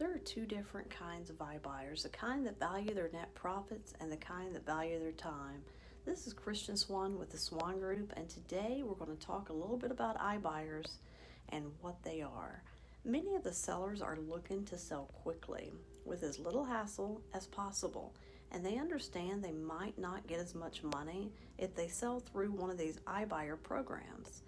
There are two different kinds of iBuyers, the kind that value their net profits and the kind that value their time. This is Christian Swan with the Swan Group, and today we're going to talk a little bit about iBuyers and what they are. Many of the sellers are looking to sell quickly with as little hassle as possible, and they understand they might not get as much money if they sell through one of these iBuyer programs,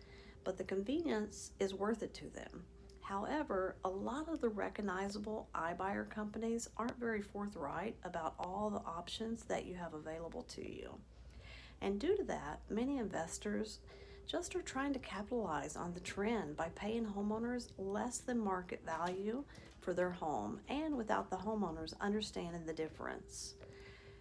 but the convenience is worth it to them. However, a lot of the recognizable iBuyer companies aren't very forthright about all the options that you have available to you. And due to that, many investors just are trying to capitalize on the trend by paying homeowners less than market value for their home and without the homeowners understanding the difference.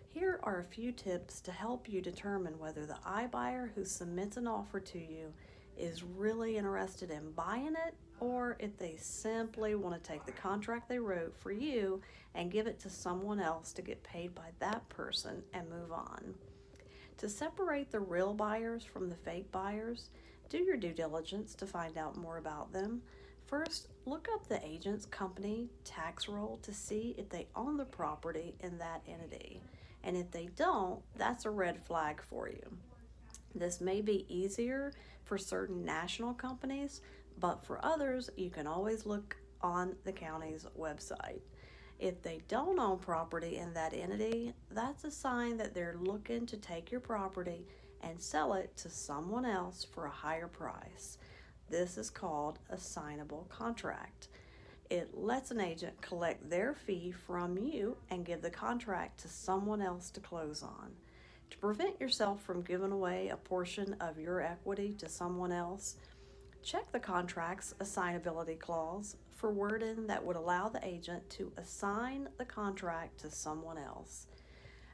Here are a few tips to help you determine whether the iBuyer who submits an offer to you is really interested in buying it, or if they simply want to take the contract they wrote for you and give it to someone else to get paid by that person and move on. To separate the real buyers from the fake buyers, do your due diligence to find out more about them. First, look up the agent's company tax roll to see if they own the property in that entity. And if they don't, that's a red flag for you. This may be easier for certain national companies, but for others, you can always look on the county's website. If they don't own property in that entity, that's a sign that they're looking to take your property and sell it to someone else for a higher price. This is called a signable contract. It lets an agent collect their fee from you and give the contract to someone else to close on. To prevent yourself from giving away a portion of your equity to someone else, check the contract's assignability clause for wording that would allow the agent to assign the contract to someone else.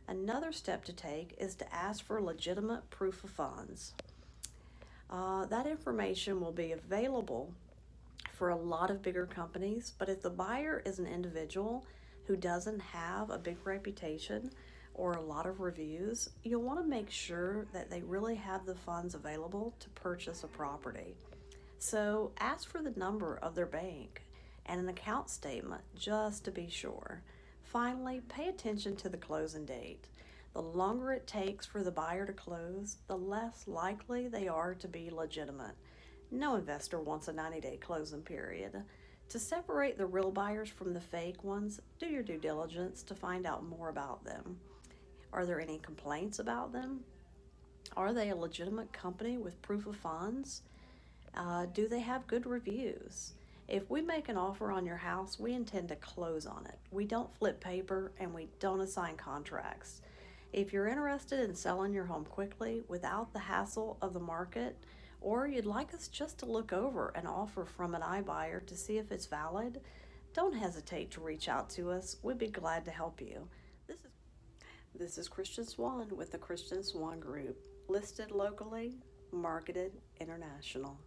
Another step to take is to ask for legitimate proof of funds. That information will be available for a lot of bigger companies, but if the buyer is an individual who doesn't have a big reputation or a lot of reviews, you'll want to make sure that they really have the funds available to purchase a property. So ask for the number of their bank and an account statement just to be sure. Finally, pay attention to the closing date. The longer it takes for the buyer to close, the less likely they are to be legitimate. No investor wants a 90-day closing period. To separate the real buyers from the fake ones, do your due diligence to find out more about them. Are there any complaints about them? Are they a legitimate company with proof of funds? Do they have good reviews? If we make an offer on your house, we intend to close on it. We don't flip paper and we don't assign contracts. If you're interested in selling your home quickly without the hassle of the market, or you'd like us just to look over an offer from an iBuyer to see if it's valid, don't hesitate to reach out to us. We'd be glad to help you. This is Christian Swan with the Christian Swan Group, listed locally, marketed international.